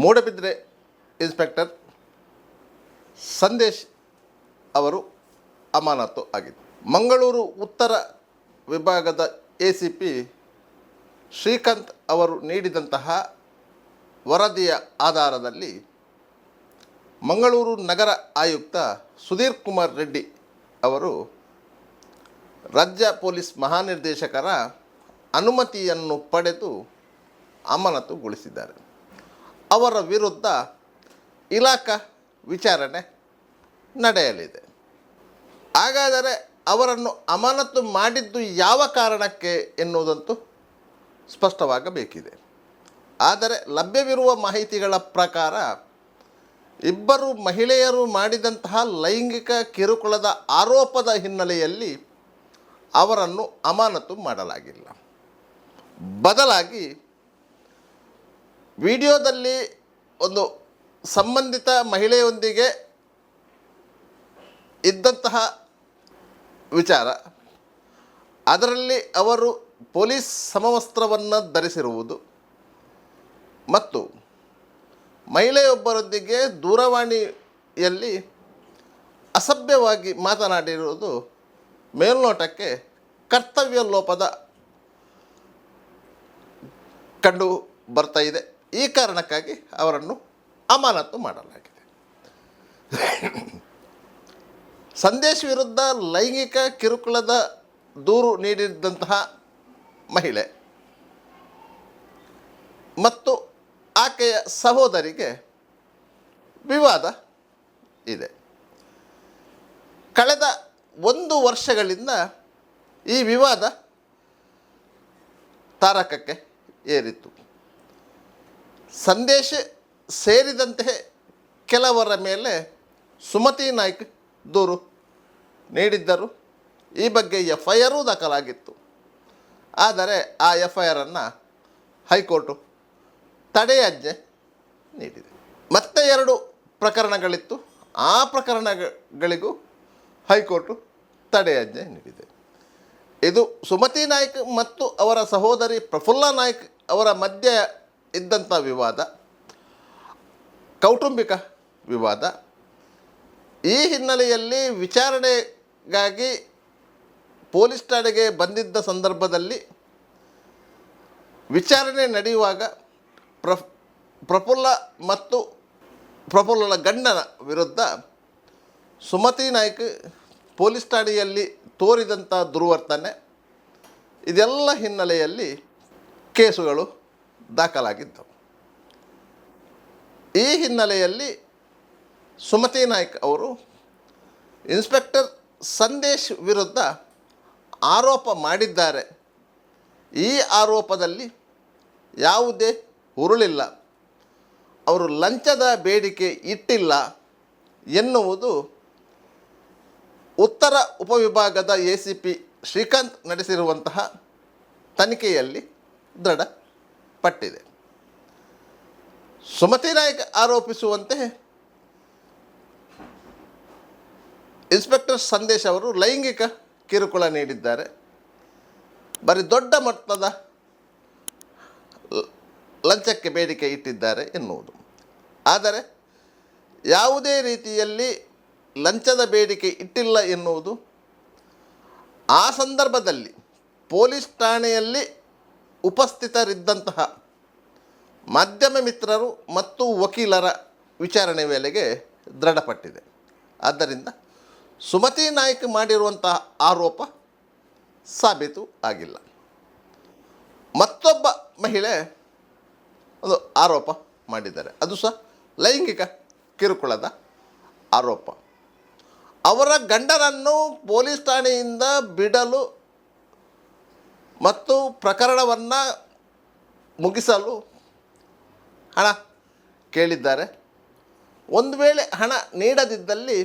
Moodbidri inspector Sandesh ಅವರು ಅಮಾನತು ಆಗಿದ್ದು, ಮಂಗಳೂರು ಉತ್ತರ ವಿಭಾಗದ ACP ಶ್ರೀಕಾಂತ್ ಅವರು ನೀಡಿದಂತಹ ವರದಿಯ ಆಧಾರದಲ್ಲಿ ಮಂಗಳೂರು ನಗರ ಆಯುಕ್ತ ಸುಧೀರ್ ಕುಮಾರ್ ರೆಡ್ಡಿ ಅವರು ರಾಜ್ಯ ಪೊಲೀಸ್ ಮಹಾನಿರ್ದೇಶಕರ ಅನುಮತಿಯನ್ನು ಪಡೆದು ಅಮಾನತುಗೊಳಿಸಿದ್ದಾರೆ. ಅವರ ವಿರುದ್ಧ ಇಲಾಖಾ ವಿಚಾರಣೆ ನಡೆಯಲಿದೆ. ಹಾಗಾದರೆ ಅವರನ್ನು ಅಮಾನತು ಮಾಡಿದ್ದು ಯಾವ ಕಾರಣಕ್ಕೆ ಎನ್ನುವುದಂತೂ ಸ್ಪಷ್ಟವಾಗಬೇಕಿದೆ. ಆದರೆ ಲಭ್ಯವಿರುವ ಮಾಹಿತಿಗಳ ಪ್ರಕಾರ ಇಬ್ಬರು ಮಹಿಳೆಯರು ಮಾಡಿದಂತಹ ಲೈಂಗಿಕ ಕಿರುಕುಳದ ಆರೋಪದ ಹಿನ್ನೆಲೆಯಲ್ಲಿ ಅವರನ್ನು ಅಮಾನತು ಮಾಡಲಾಗಿಲ್ಲ. ಬದಲಾಗಿ ವಿಡಿಯೋದಲ್ಲಿ ಒಂದು ಸಂಬಂಧಿತ ಮಹಿಳೆಯೊಂದಿಗೆ ಇದ್ದಂತಹ ವಿಚಾರ, ಅದರಲ್ಲಿ ಅವರು ಪೊಲೀಸ್ ಸಮವಸ್ತ್ರವನ್ನು ಧರಿಸಿರುವುದು ಮತ್ತು ಮಹಿಳೆಯೊಬ್ಬರೊಂದಿಗೆ ದೂರವಾಣಿಯಲ್ಲಿ ಅಸಭ್ಯವಾಗಿ ಮಾತನಾಡಿರುವುದು ಮೇಲ್ನೋಟಕ್ಕೆ ಕರ್ತವ್ಯ ಲೋಪದ ಕಂಡು ಬರ್ತಾ ಇದೆ. ಈ ಕಾರಣಕ್ಕಾಗಿ ಅವರನ್ನು ಅಮಾನತು ಮಾಡಲಾಗಿದೆ. ಸಂದೇಶ್ ವಿರುದ್ಧ ಲೈಂಗಿಕ ಕಿರುಕುಳದ ದೂರು ನೀಡಿದಂತಹ ಮಹಿಳೆ ಮತ್ತು ಆಕೆಯ ಸಹೋದರಿಗೆ ವಿವಾದ ಇದೆ. ಕಳೆದ 1 ವರ್ಷಗಳಿಂದ ಈ ವಿವಾದ ತಾರಕಕ್ಕೆ ಏರಿತ್ತು. ಸಂದೇಶ್ ಸೇರಿದಂತೆ ಕೆಲವರ ಮೇಲೆ ಸುಮತಿ ನಾಯ್ಕ್ ದೂರು ನೀಡಿದ್ದರು. ಈ ಬಗ್ಗೆ FIR ದಾಖಲಾಗಿತ್ತು. ಆದರೆ ಆ FIR-ಅನ್ನು ಹೈಕೋರ್ಟು ತಡೆಯಾಜ್ಞೆ ನೀಡಿದೆ. ಮತ್ತೆ 2 ಪ್ರಕರಣಗಳಿತ್ತು. ಆ ಪ್ರಕರಣಗಳಿಗೂ ಹೈಕೋರ್ಟು ತಡೆಯಾಜ್ಞೆ ನೀಡಿದೆ. ಇದು ಸುಮತಿ ನಾಯ್ಕ್ ಮತ್ತು ಅವರ ಸಹೋದರಿ ಪ್ರಫುಲ್ಲ ನಾಯ್ಕ್ ಅವರ ಮಧ್ಯೆ ಇದ್ದಂಥ ವಿವಾದ, ಕೌಟುಂಬಿಕ ವಿವಾದ. ಈ ಹಿನ್ನೆಲೆಯಲ್ಲಿ ವಿಚಾರಣೆಗಾಗಿ ಪೊಲೀಸ್ ಠಾಣೆಗೆ ಬಂದಿದ್ದ ಸಂದರ್ಭದಲ್ಲಿ ವಿಚಾರಣೆ ನಡೆಯುವಾಗ ಪ್ರಫುಲ್ಲ ಮತ್ತು ಪ್ರಫುಲ್ಲನ ಗಂಡನ ವಿರುದ್ಧ ಸುಮತಿ ನಾಯ್ಕ್ ಪೊಲೀಸ್ ಠಾಣೆಯಲ್ಲಿ ತೋರಿದಂಥ ದುರ್ವರ್ತನೆ, ಇದೆಲ್ಲ ಹಿನ್ನೆಲೆಯಲ್ಲಿ ಕೇಸುಗಳು ದಾಖಲಾಗಿದ್ದವು. ಈ ಹಿನ್ನೆಲೆಯಲ್ಲಿ ಸುಮತಿ ನಾಯ್ಕ್ ಅವರು ಇನ್ಸ್ಪೆಕ್ಟರ್ ಸಂದೇಶ್ ವಿರುದ್ಧ ಆರೋಪ ಮಾಡಿದ್ದಾರೆ. ಈ ಆರೋಪದಲ್ಲಿ ಯಾವುದೇ ಹುರುಳಿಲ್ಲ, ಅವರು ಲಂಚದ ಬೇಡಿಕೆ ಇಟ್ಟಿಲ್ಲ ಎನ್ನುವುದು ಉತ್ತರ ಉಪವಿಭಾಗದ ACP ಶ್ರೀಕಾಂತ್ ನಡೆಸಿರುವಂತಹ ತನಿಖೆಯಲ್ಲಿ ದೃಢಪಟ್ಟಿದೆ. ಸುಮತಿ ನಾಯ್ಕ್ ಆರೋಪಿಸುವಂತೆ ಇನ್ಸ್ಪೆಕ್ಟರ್ ಸಂದೇಶ್ ಅವರು ಲೈಂಗಿಕ ಕಿರುಕುಳ ನೀಡಿದ್ದಾರೆ, ಬರೀ ದೊಡ್ಡ ಮೊತ್ತದ ಲಂಚಕ್ಕೆ ಬೇಡಿಕೆ ಇಟ್ಟಿದ್ದಾರೆ ಎನ್ನುವುದು. ಆದರೆ ಯಾವುದೇ ರೀತಿಯಲ್ಲಿ ಲಂಚದ ಬೇಡಿಕೆ ಇಟ್ಟಿಲ್ಲ ಎನ್ನುವುದು ಆ ಸಂದರ್ಭದಲ್ಲಿ ಪೊಲೀಸ್ ಠಾಣೆಯಲ್ಲಿ ಉಪಸ್ಥಿತರಿದ್ದಂತಹ ಮಾಧ್ಯಮ ಮಿತ್ರರು ಮತ್ತು ವಕೀಲರ ವಿಚಾರಣೆ ವೇಳೆಗೆ ದೃಢಪಟ್ಟಿದೆ. ಆದ್ದರಿಂದ ಸುಮತಿ ನಾಯ್ಕ್ ಮಾಡಿರುವಂತಹ ಆರೋಪ ಸಾಬೀತು ಆಗಿಲ್ಲ. ಮತ್ತೊಬ್ಬ ಮಹಿಳೆ ಒಂದು ಆರೋಪ ಮಾಡಿದ್ದಾರೆ, ಅದು ಸಹ ಲೈಂಗಿಕ ಕಿರುಕುಳದ ಆರೋಪ. ಅವರ ಗಂಡನನ್ನು ಪೊಲೀಸ್ ಠಾಣೆಯಿಂದ ಬಿಡಲು ಮತ್ತು ಪ್ರಕರಣವನ್ನು ಮುಗಿಸಲು ಹಣ ಕೇಳಿದ್ದಾರೆ. ಒಂದು ವೇಳೆ ಹಣ ನೀಡದಿದ್ದಲ್ಲಿ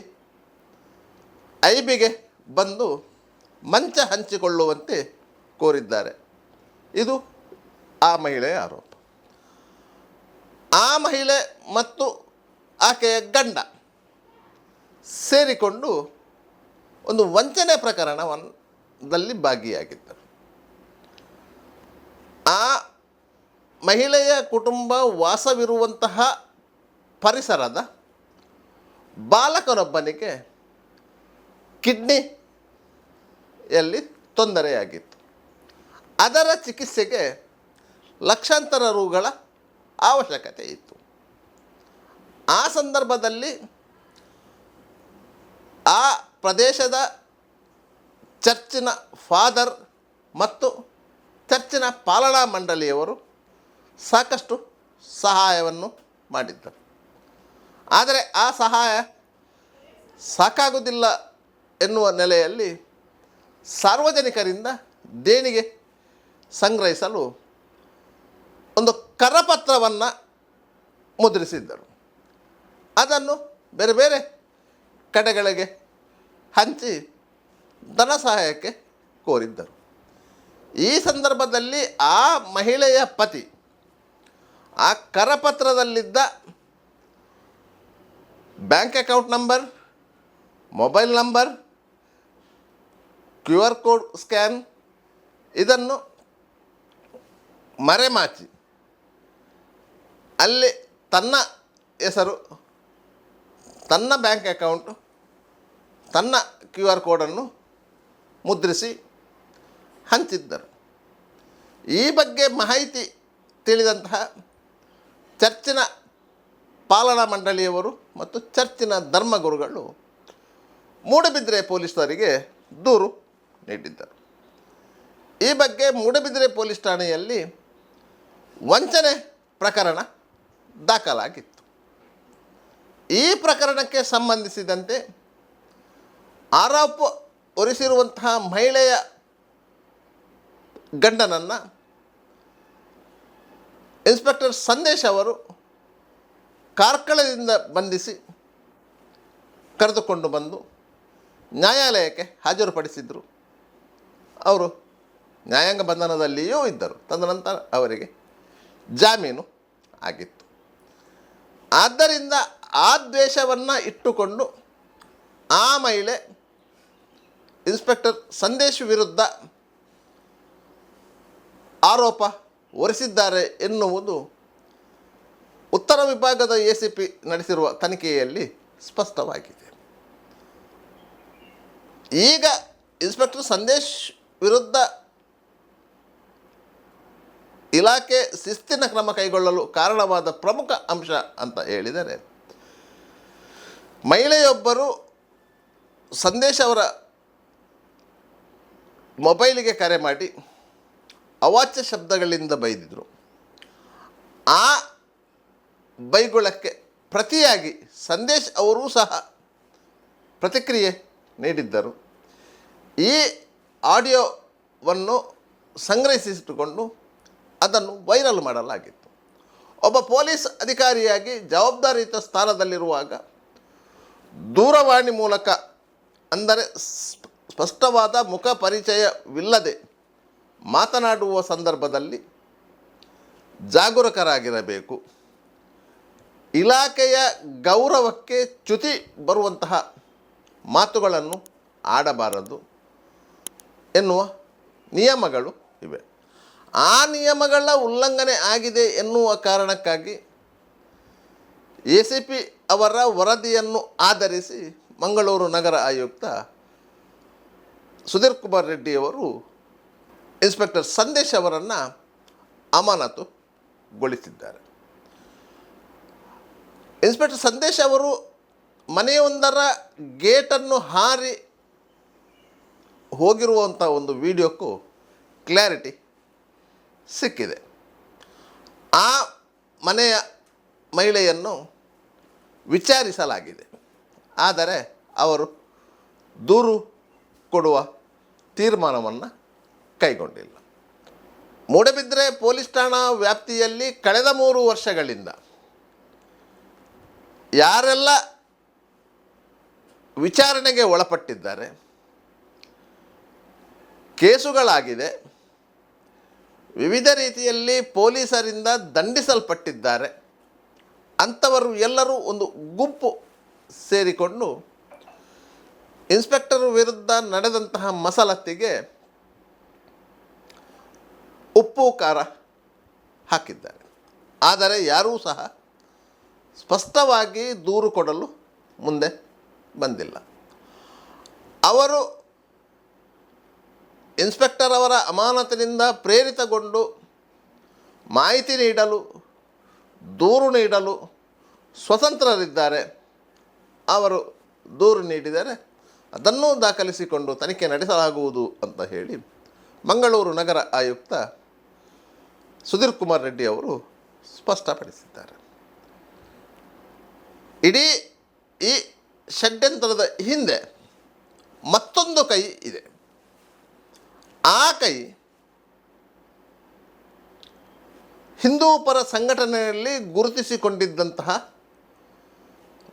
ಐಬಿಗೆ ಬಂದು ಮಂಚ ಹಂಚಿಕೊಳ್ಳುವಂತೆ ಕೋರಿದ್ದಾರೆ. ಇದು ಆ ಮಹಿಳೆಯ ಆರೋಪ. ಆ ಮಹಿಳೆ ಮತ್ತು ಆಕೆಯ ಗಂಡ ಸೇರಿಕೊಂಡು ಒಂದು ವಂಚನೆ ಪ್ರಕರಣದಲ್ಲಿ ಭಾಗಿಯಾಗಿದ್ದರು. ಆ ಮಹಿಳೆಯ ಕುಟುಂಬ ವಾಸವಿರುವಂತಹ ಪರಿಸರದ ಬಾಲಕನೊಬ್ಬನಿಗೆ ಕಿಡ್ನಿಯಲ್ಲಿ ತೊಂದರೆಯಾಗಿತ್ತು. ಅದರ ಚಿಕಿತ್ಸೆಗೆ ಲಕ್ಷಾಂತರ ರುಗಳ ಅವಶ್ಯಕತೆ ಇತ್ತು. ಆ ಸಂದರ್ಭದಲ್ಲಿ ಆ ಪ್ರದೇಶದ ಚರ್ಚಿನ ಫಾದರ್ ಮತ್ತು ಚರ್ಚಿನ ಪಾಲನಾ ಮಂಡಳಿಯವರು ಸಾಕಷ್ಟು ಸಹಾಯವನ್ನು ಮಾಡಿದ್ದರು. ಆದರೆ ಆ ಸಹಾಯ ಸಾಕಾಗುವುದಿಲ್ಲ ಎನ್ನುವ ನೆಲೆಯಲ್ಲಿ ಸಾರ್ವಜನಿಕರಿಂದ ದೇಣಿಗೆ ಸಂಗ್ರಹಿಸಲು ಒಂದು ಕರಪತ್ರವನ್ನು ಮುದ್ರಿಸಿದ್ದರು. ಅದನ್ನು ಬೇರೆ ಬೇರೆ ಕಡೆಗಳಿಗೆ ಹಂಚಿ ಧನ ಸಹಾಯಕ್ಕೆ ಕೋರಿದ್ದರು. ಈ ಸಂದರ್ಭದಲ್ಲಿ ಆ ಮಹಿಳೆಯ ಪತಿ ಆ ಕರಪತ್ರದಲ್ಲಿದ್ದ bank account number, mobile number, QR code scan ಇದನ್ನು ಮರೆಮಾಚಿ ಅಲ್ಲಿ ತನ್ನ ಹೆಸರು, ತನ್ನ ಬ್ಯಾಂಕ್ ಅಕೌಂಟು, ತನ್ನ QR ಕೋಡನ್ನು ಮುದ್ರಿಸಿ ಹಂಚಿದ್ದರು. ಈ ಬಗ್ಗೆ ಮಾಹಿತಿ ತಿಳಿದಂತಹ ಚರ್ಚಿನ ಪಾಲನಾ ಮಂಡಳಿಯವರು ಮತ್ತು ಚರ್ಚಿನ ಧರ್ಮಗುರುಗಳು ಮೂಡಬಿದ್ರೆ ಪೊಲೀಸರಿಗೆ ದೂರು ನೀಡಿದ್ದರು. ಈ ಬಗ್ಗೆ ಮೂಡಬಿದ್ರೆ ಪೊಲೀಸ್ ಠಾಣೆಯಲ್ಲಿ ವಂಚನೆ ಪ್ರಕರಣ ದಾಖಲಾಗಿತ್ತು. ಈ ಪ್ರಕರಣಕ್ಕೆ ಸಂಬಂಧಿಸಿದಂತೆ ಆರೋಪ ಹೊರಿಸಿರುವಂತಹ ಮಹಿಳೆಯ ಗಂಡನನ್ನು ಇನ್ಸ್ಪೆಕ್ಟರ್ ಸಂದೇಶ್ ಅವರು ಕಾರ್ಕಳದಿಂದ ಬಂಧಿಸಿ ಕರೆದುಕೊಂಡು ಬಂದು ನ್ಯಾಯಾಲಯಕ್ಕೆ ಹಾಜರುಪಡಿಸಿದರು. ಅವರು ನ್ಯಾಯಾಂಗ ಬಂಧನದಲ್ಲಿಯೂ ಇದ್ದರು. ತದನಂತರ ಅವರಿಗೆ ಜಾಮೀನು ಆಗಿತ್ತು. ಆದ್ದರಿಂದ ಆ ದ್ವೇಷವನ್ನು ಇಟ್ಟುಕೊಂಡು ಆ ಮಹಿಳೆ ಇನ್ಸ್ಪೆಕ್ಟರ್ ಸಂದೇಶ್ ವಿರುದ್ಧ ಆರೋಪ ಹೊರಿಸಿದ್ದಾರೆ ಎನ್ನುವುದು ಉತ್ತರ ವಿಭಾಗದ ACP ನಡೆಸಿರುವ ತನಿಖೆಯಲ್ಲಿ ಸ್ಪಷ್ಟವಾಗಿದೆ. ಈಗ ಇನ್ಸ್ಪೆಕ್ಟರ್ ಸಂದೇಶ್ ವಿರುದ್ಧ ಇಲಾಖೆ ಶಿಸ್ತಿನ ಕ್ರಮ ಕೈಗೊಳ್ಳಲು ಕಾರಣವಾದ ಪ್ರಮುಖ ಅಂಶ ಅಂತ ಹೇಳಿದರೆ, ಮಹಿಳೆಯೊಬ್ಬರು ಸಂದೇಶ್ ಅವರ ಮೊಬೈಲಿಗೆ ಕರೆ ಮಾಡಿ ಅವಾಚ್ಯ ಶಬ್ದಗಳಿಂದ ಬೈದಿದ್ರು. ಆ ಬೈಗುಳಕ್ಕೆ ಪ್ರತಿಯಾಗಿ ಸಂದೇಶ್ ಅವರೂ ಸಹ ಪ್ರತಿಕ್ರಿಯೆ ನೀಡಿದ್ದರು. ಈ ಆಡಿಯೋವನ್ನು ಸಂಗ್ರಹಿಸಿಟ್ಟುಕೊಂಡು ಅದನ್ನು ವೈರಲ್ ಮಾಡಲಾಗಿತ್ತು. ಒಬ್ಬ ಪೊಲೀಸ್ ಅಧಿಕಾರಿಯಾಗಿ ಜವಾಬ್ದಾರಿಯುತ ಸ್ಥಾನದಲ್ಲಿರುವಾಗ ದೂರವಾಣಿ ಮೂಲಕ, ಅಂದರೆ ಸ್ಪಷ್ಟವಾದ ಮುಖ ಪರಿಚಯವಿಲ್ಲದೆ ಮಾತನಾಡುವ ಸಂದರ್ಭದಲ್ಲಿ ಜಾಗರೂಕರಾಗಿರಬೇಕು. ಇಲಾಖೆಯ ಗೌರವಕ್ಕೆ ಚ್ಯುತಿ ಬರುವಂತಹ ಮಾತುಗಳನ್ನು ಆಡಬಾರದು ಎನ್ನುವ ನಿಯಮಗಳು ಇವೆ. ಆ ನಿಯಮಗಳ ಉಲ್ಲಂಘನೆ ಆಗಿದೆ ಎನ್ನುವ ಕಾರಣಕ್ಕಾಗಿ ACP ಅವರ ವರದಿಯನ್ನು ಆಧರಿಸಿ ಮಂಗಳೂರು ನಗರ ಆಯುಕ್ತ ಸುಧೀರ್ ಕುಮಾರ್ ರೆಡ್ಡಿಯವರು ಇನ್ಸ್ಪೆಕ್ಟರ್ ಸಂದೇಶ್ ಅವರನ್ನು ಅಮಾನತುಗೊಳಿಸಿದ್ದಾರೆ. ಇನ್ಸ್ಪೆಕ್ಟರ್ ಸಂದೇಶ್ ಅವರು ಮನೆಯೊಂದರ ಗೇಟನ್ನು ಹಾರಿ ಹೋಗಿರುವಂಥ ಒಂದು ವಿಡಿಯೋಕ್ಕೂ ಕ್ಲಾರಿಟಿ ಸಿಕ್ಕಿದೆ. ಆ ಮನೆಯ ಮಹಿಳೆಯನ್ನು ವಿಚಾರಿಸಲಾಗಿದೆ. ಆದರೆ ಅವರು ದೂರು ಕೊಡುವ ತೀರ್ಮಾನವನ್ನು ಕೈಗೊಂಡಿಲ್ಲ. ಮೂಡಬಿದ್ರೆ ಪೊಲೀಸ್ ಠಾಣಾ ವ್ಯಾಪ್ತಿಯಲ್ಲಿ ಕಳೆದ 3 ವರ್ಷಗಳಿಂದ ಯಾರೆಲ್ಲ ವಿಚಾರಣೆಗೆ ಒಳಪಟ್ಟಿದ್ದಾರೆ, ಕೇಸುಗಳಾಗಿದೆ, ವಿವಿಧ ರೀತಿಯಲ್ಲಿ ಪೊಲೀಸರಿಂದ ದಂಡಿಸಲ್ಪಟ್ಟಿದ್ದಾರೆ, ಅಂಥವರು ಎಲ್ಲರೂ ಒಂದು ಗುಂಪು ಸೇರಿಕೊಂಡು ಇನ್ಸ್ಪೆಕ್ಟರ್ ವಿರುದ್ಧ ನಡೆದಂತಹ ಮಸಲತ್ತಿಗೆ ಉಪ್ಪು ಖಾರ ಹಾಕಿದ್ದಾರೆ. ಆದರೆ ಯಾರೂ ಸಹ ಸ್ಪಷ್ಟವಾಗಿ ದೂರು ಕೊಡಲು ಮುಂದೆ ಬಂದಿಲ್ಲ. ಅವರು ಇನ್ಸ್ಪೆಕ್ಟರ್ ಅವರ ಅಮಾನತಿನಿಂದ ಪ್ರೇರಿತಗೊಂಡು ಮಾಹಿತಿ ನೀಡಲು, ದೂರು ನೀಡಲು ಸ್ವತಂತ್ರರಿದ್ದಾರೆ. ಅವರು ದೂರು ನೀಡಿದರೆ ಅದನ್ನೂ ದಾಖಲಿಸಿಕೊಂಡು ತನಿಖೆ ನಡೆಸಲಾಗುವುದು ಅಂತ ಹೇಳಿ ಮಂಗಳೂರು ನಗರ ಆಯುಕ್ತ ಸುಧೀರ್ ಕುಮಾರ್ ರೆಡ್ಡಿ ಅವರು ಸ್ಪಷ್ಟಪಡಿಸಿದ್ದಾರೆ. ಇಡೀ ಈ ಷಡ್ಯಂತ್ರದ ಹಿಂದೆ ಮತ್ತೊಂದು ಕೈ ಇದೆ. ಆ ಕೈ ಹಿಂದೂ ಪರ ಸಂಘಟನೆಯಲ್ಲಿ ಗುರುತಿಸಿಕೊಂಡಿದ್ದಂತಹ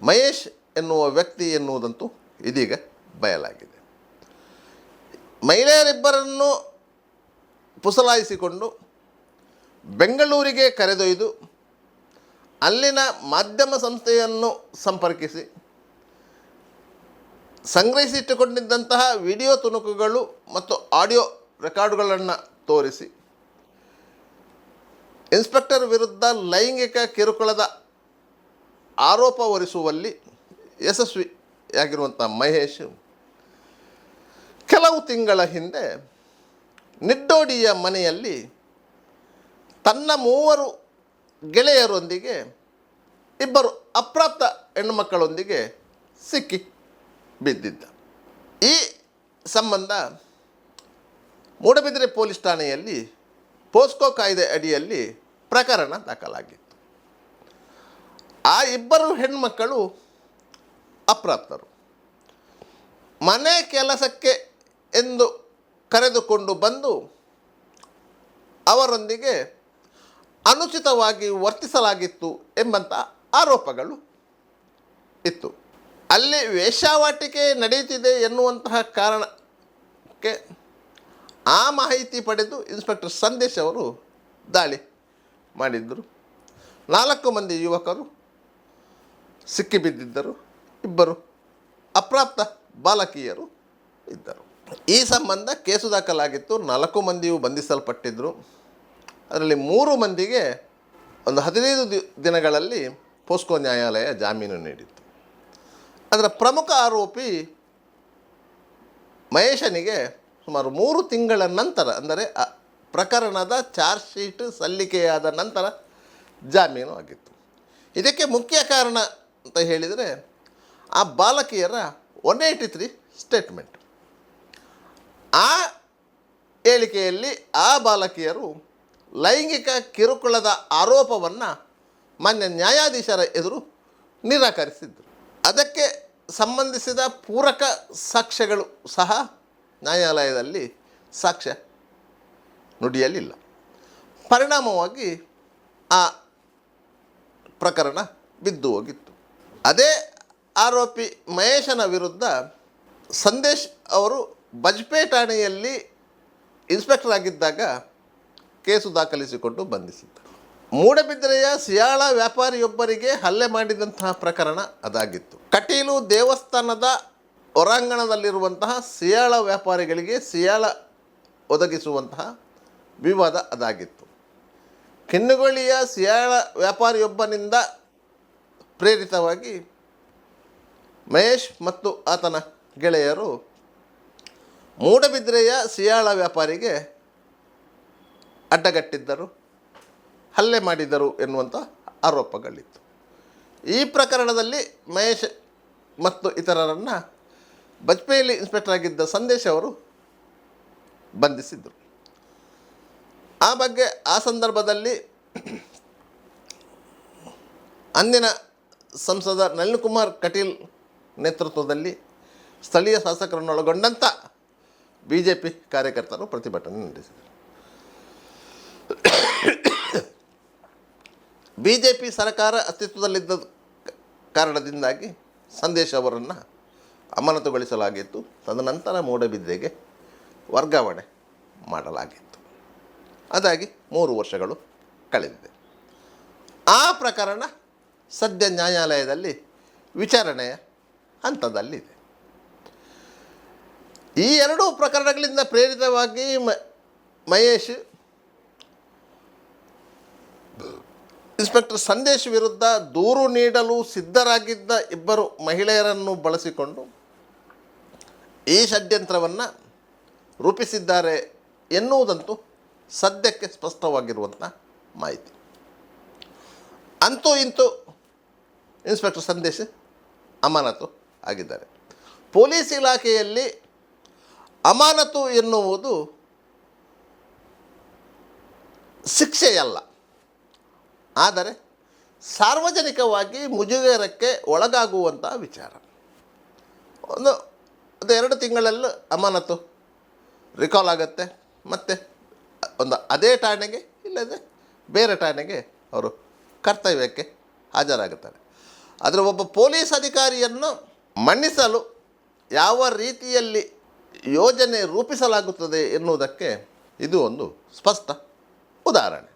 ಮಹೇಶ್ ಎನ್ನುವ ವ್ಯಕ್ತಿ ಎನ್ನುವುದಂತೂ ಇದೀಗ ಬಯಲಾಗಿದೆ. ಮಹಿಳೆಯರಿಬ್ಬರನ್ನು ಪುಸಲಾಯಿಸಿಕೊಂಡು ಬೆಂಗಳೂರಿಗೆ ಕರೆದೊಯ್ದು ಅಲ್ಲಿನ ಮಾಧ್ಯಮ ಸಂಸ್ಥೆಯನ್ನು ಸಂಪರ್ಕಿಸಿ ಸಂಗ್ರಹಿಸಿಟ್ಟುಕೊಂಡಿದ್ದಂತಹ ವಿಡಿಯೋ ತುಣುಕುಗಳು ಮತ್ತು ಆಡಿಯೋ ರೆಕಾರ್ಡುಗಳನ್ನು ತೋರಿಸಿ ಇನ್ಸ್ಪೆಕ್ಟರ್ ವಿರುದ್ಧ ಲೈಂಗಿಕ ಕಿರುಕುಳದ ಆರೋಪ ಹೊರಿಸುವಲ್ಲಿ ಯಶಸ್ವಿಯಾಗಿರುವಂಥ ಮಹೇಶ್ ಕೆಲವು ತಿಂಗಳ ಹಿಂದೆ ನಿಡ್ಡೋಡಿಯ ಮನೆಯಲ್ಲಿ ತನ್ನ 3 ಗೆಳೆಯರೊಂದಿಗೆ 2 ಅಪ್ರಾಪ್ತ ಹೆಣ್ಣುಮಕ್ಕಳೊಂದಿಗೆ ಸಿಕ್ಕಿ ಬಿದ್ದಿದ್ದ. ಈ ಸಂಬಂಧ ಮೂಡಬಿದಿರೆ ಪೊಲೀಸ್ ಠಾಣೆಯಲ್ಲಿ ಪೋಸ್ಕೋ ಕಾಯ್ದೆ ಅಡಿಯಲ್ಲಿ ಪ್ರಕರಣ ದಾಖಲಾಗಿತ್ತು. ಆ 2 ಹೆಣ್ಮಕ್ಕಳು ಅಪ್ರಾಪ್ತರು. ಮನೆ ಕೆಲಸಕ್ಕೆ ಎಂದು ಕರೆದುಕೊಂಡು ಬಂದು ಅವರೊಂದಿಗೆ ಅನುಚಿತವಾಗಿ ವರ್ತಿಸಲಾಗಿತ್ತು ಎಂಬಂಥ ಆರೋಪಗಳು ಇತ್ತು. ಅಲ್ಲಿ ವೇಶ್ಯಾವಾಟಿಕೆ ನಡೆಯುತ್ತಿದೆ ಎನ್ನುವಂತಹ ಕಾರಣಕ್ಕೆ ಆ ಮಾಹಿತಿ ಪಡೆದು ಇನ್ಸ್ಪೆಕ್ಟರ್ ಸಂದೇಶ್ ಅವರು ದಾಳಿ ಮಾಡಿದ್ದರು. 4 ಮಂದಿ ಯುವಕರು ಸಿಕ್ಕಿಬಿದ್ದಿದ್ದರು. 2 ಅಪ್ರಾಪ್ತ ಬಾಲಕಿಯರು ಇದ್ದರು. ಈ ಸಂಬಂಧ ಕೇಸು ದಾಖಲಾಗಿತ್ತು. 4 ಮಂದಿಯೂ ಬಂಧಿಸಲ್ಪಟ್ಟಿದ್ದರು. ಅದರಲ್ಲಿ 3 ಮಂದಿಗೆ ಒಂದು 15 ದಿನಗಳಲ್ಲಿ ಪೋಸ್ಕೋ ನ್ಯಾಯಾಲಯ ಜಾಮೀನು ನೀಡಿತ್ತು. ಅದರ ಪ್ರಮುಖ ಆರೋಪಿ ಮಹೇಶನಿಗೆ ಸುಮಾರು 3 ತಿಂಗಳ ನಂತರ, ಅಂದರೆ ಪ್ರಕರಣದ ಚಾರ್ಜ್ ಶೀಟ್ ಸಲ್ಲಿಕೆಯಾದ ನಂತರ ಜಾಮೀನು ಆಗಿತ್ತು. ಇದಕ್ಕೆ ಮುಖ್ಯ ಕಾರಣ ಅಂತ ಹೇಳಿದರೆ ಆ ಬಾಲಕಿಯರ 183 ಸ್ಟೇಟ್ಮೆಂಟ್. ಆ ಹೇಳಿಕೆಯಲ್ಲಿ ಆ ಬಾಲಕಿಯರು ಲೈಂಗಿಕ ಕಿರುಕುಳದ ಆರೋಪವನ್ನು ಮಾನ್ಯ ನ್ಯಾಯಾಧೀಶರ ಎದುರು ನಿರಾಕರಿಸಿದ್ದರು. ಅದಕ್ಕೆ ಸಂಬಂಧಿಸಿದ ಪೂರಕ ಸಾಕ್ಷ್ಯಗಳು ಸಹ ನ್ಯಾಯಾಲಯದಲ್ಲಿ ಸಾಕ್ಷ್ಯ ನುಡಿಯಲಿಲ್ಲ. ಪರಿಣಾಮವಾಗಿ ಆ ಪ್ರಕರಣ ಬಿದ್ದು ಹೋಗಿತ್ತು. ಅದೇ ಆರೋಪಿ ಮಹೇಶನ ವಿರುದ್ಧ ಸಂದೇಶ್ ಅವರು ಬಜ್ಪೆ ಠಾಣೆಯಲ್ಲಿ ಇನ್ಸ್ಪೆಕ್ಟರ್ ಆಗಿದ್ದಾಗ ಕೇಸು ದಾಖಲಿಸಿಕೊಂಡು ಬಂಧಿಸಿದ್ದರು. ಮೂಡಬಿದಿರೆಯ ಸಿಯಾಳ ವ್ಯಾಪಾರಿಯೊಬ್ಬರಿಗೆ ಹಲ್ಲೆ ಮಾಡಿದಂತಹ ಪ್ರಕರಣ ಅದಾಗಿತ್ತು. ಕಟೀಲು ದೇವಸ್ಥಾನದ ಹೊರಾಂಗಣದಲ್ಲಿರುವಂತಹ ಸಿಯಾಳ ವ್ಯಾಪಾರಿಗಳಿಗೆ ಸಿಯಾಳ ಒದಗಿಸುವಂತಹ ವಿವಾದ ಅದಾಗಿತ್ತು. ಕಿನ್ನುಗೊಳ್ಳಿಯ ಸಿಯಾಳ ವ್ಯಾಪಾರಿಯೊಬ್ಬನಿಂದ ಪ್ರೇರಿತವಾಗಿ ಮಹೇಶ್ ಮತ್ತು ಆತನ ಗೆಳೆಯರು ಮೂಡಬಿದಿರೆಯ ಸಿಯಾಳ ವ್ಯಾಪಾರಿಗೆ ಅಡ್ಡಗಟ್ಟಿದ್ದರು, ಹಲ್ಲೆ ಮಾಡಿದರು ಎನ್ನುವಂಥ ಆರೋಪಗಳಿತ್ತು. ಈ ಪ್ರಕರಣದಲ್ಲಿ ಮಹೇಶ್ ಮತ್ತು ಇತರರನ್ನು ಬಜ್ಪೆಯಲ್ಲಿ ಇನ್ಸ್ಪೆಕ್ಟರ್ ಆಗಿದ್ದ ಸಂದೇಶ್ ಅವರು ಬಂಧಿಸಿದ್ದರು. ಆ ಬಗ್ಗೆ ಆ ಸಂದರ್ಭದಲ್ಲಿ ಅಂದಿನ ಸಂಸದ ನಳಿನ್ ಕುಮಾರ್ ಕಟೀಲ್ ನೇತೃತ್ವದಲ್ಲಿ ಸ್ಥಳೀಯ ಶಾಸಕರನ್ನೊಳಗೊಂಡಂಥ BJP ಕಾರ್ಯಕರ್ತರು ಪ್ರತಿಭಟನೆ ನಡೆಸಿದರು. BJP ಸರ್ಕಾರ ಅಸ್ತಿತ್ವದಲ್ಲಿದ್ದ ಕಾರಣದಿಂದಾಗಿ ಸಂದೇಶ್ ಅವರನ್ನು ಅಮಾನತುಗೊಳಿಸಲಾಗಿತ್ತು. ತದನಂತರ ಮೂಡಬಿದ್ರೆಗೆ ವರ್ಗಾವಣೆ ಮಾಡಲಾಗಿತ್ತು. ಅದಾಗಿ 3 ವರ್ಷಗಳು ಕಳೆದಿದೆ. ಆ ಪ್ರಕರಣ ಸದ್ಯ ನ್ಯಾಯಾಲಯದಲ್ಲಿ ವಿಚಾರಣೆಯ ಹಂತದಲ್ಲಿದೆ. ಈ 2 ಪ್ರಕರಣಗಳಿಂದ ಪ್ರೇರಿತವಾಗಿ ಮಹೇಶ್ ಇನ್ಸ್ಪೆಕ್ಟರ್ ಸಂದೇಶ್ ವಿರುದ್ಧ ದೂರು ನೀಡಲು ಸಿದ್ಧರಾಗಿದ್ದ ಇಬ್ಬರು ಮಹಿಳೆಯರನ್ನು ಬಳಸಿಕೊಂಡು ಈ ಷಡ್ಯಂತ್ರವನ್ನು ರೂಪಿಸಿದ್ದಾರೆ ಎನ್ನುವುದಂತೂ ಸದ್ಯಕ್ಕೆ ಸ್ಪಷ್ಟವಾಗಿರುವಂಥ ಮಾಹಿತಿ. ಅಂತೂ ಇಂತೂ ಇನ್ಸ್ಪೆಕ್ಟರ್ ಸಂದೇಶ್ ಅಮಾನತು ಆಗಿದ್ದಾರೆ. ಪೊಲೀಸ್ ಇಲಾಖೆಯಲ್ಲಿ ಅಮಾನತು ಎನ್ನುವುದು ಶಿಕ್ಷೆಯಲ್ಲ, ಆದರೆ ಸಾರ್ವಜನಿಕವಾಗಿ ಮುಜುಗರಕ್ಕೆ ಒಳಗಾಗುವಂಥ ವಿಚಾರ. ಒಂದು 2 ತಿಂಗಳಲ್ಲಿ ಅಮಾನತು ರಿಕಾಲ್ ಆಗುತ್ತೆ, ಮತ್ತು ಅದೇ ಠಾಣೆಗೆ ಇಲ್ಲದೆ ಬೇರೆ ಠಾಣೆಗೆ ಅವರು ಕರ್ತವ್ಯಕ್ಕೆ ಹಾಜರಾಗುತ್ತಾರೆ. ಆದರೆ ಒಬ್ಬ ಪೊಲೀಸ್ ಅಧಿಕಾರಿಯನ್ನು ಮನ್ನಿಸಲು ಯಾವ ರೀತಿಯಲ್ಲಿ ಯೋಜನೆ ರೂಪಿಸಲಾಗುತ್ತದೆ ಎನ್ನುವುದಕ್ಕೆ ಇದು ಒಂದು ಸ್ಪಷ್ಟ ಉದಾಹರಣೆ.